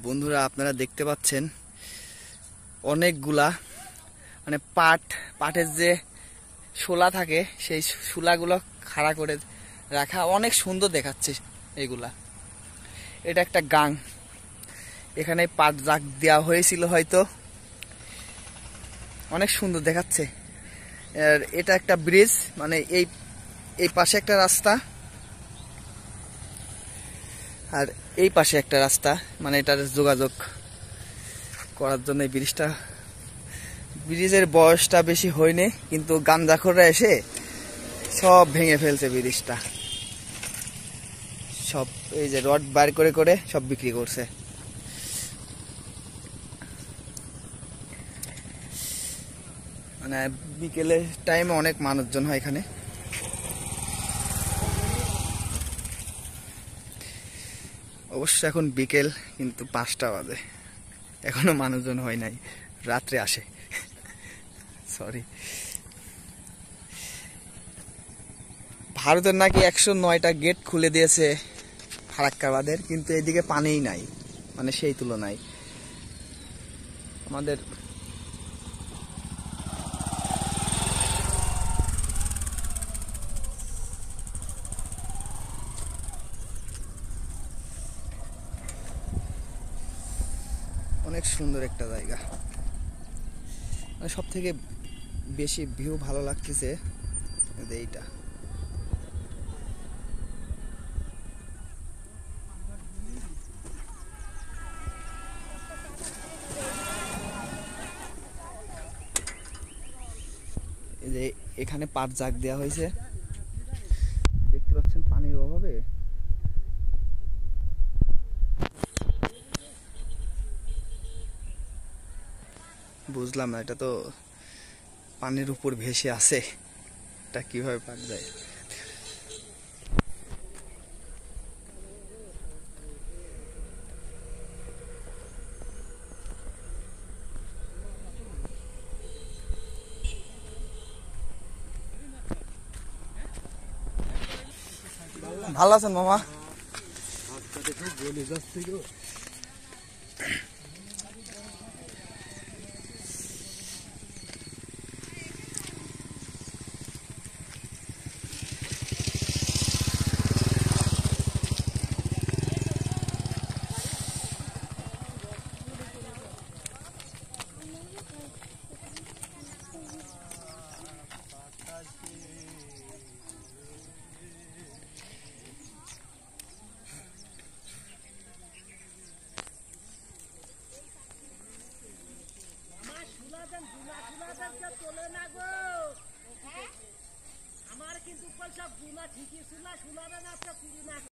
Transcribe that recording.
বন্ধুরা আপনারা দেখতে পাচ্ছেন অনেকগুলা মানে পাটের যে শোলা থাকে সেই শোলাগুলো খাড়া করে রাখা, অনেক সুন্দর দেখাচ্ছে এগুলা। এটা একটা গাং, এখানে পাট জাগ দেওয়া হয়েছিল হয়তো, অনেক সুন্দর দেখাচ্ছে। আর এটা একটা ব্রিজ, মানে এই পাশে একটা রাস্তা আর এই পাশে একটা রাস্তা, মানে এটার যোগাযোগ করার জন্য এই ব্রিজের বয়সটা বেশি হয়নি, কিন্তু গাঞ্জাখোররা এসে সব ভেঙে ফেলছে ব্রিজটা। সব এই যে রড বার করে করে সব বিক্রি করছে। মানে বিকেলের টাইমে অনেক মানুষজন হয় এখানে। অবশ্য এখন বিকেল, কিন্তু 5টা বাজে, এখনো মানুষজন হয় নাই, রাত্রে আসে। সরি। ভারতের নাকি 109টা গেট খুলে দিয়েছে ফারাক্কা বাঁধের, কিন্তু এদিকে পানিই নাই, মানে সেই তুলনায় আমাদের অনেক সুন্দর একটা জায়গা। মানে সব থেকে বেশি ভিউ ভালো লাগতেছে এইটা। এই যে এখানে পাট জাগ দেওয়া হয়েছে, দেখতে পাচ্ছেন পানির অভাবে বুঝলাম না, এটা তো পানির উপর ভেসে আছে, এটা কিভাবে পাট যায়। ভালো আছেন মামা? আমার কিন্তু ঠিকই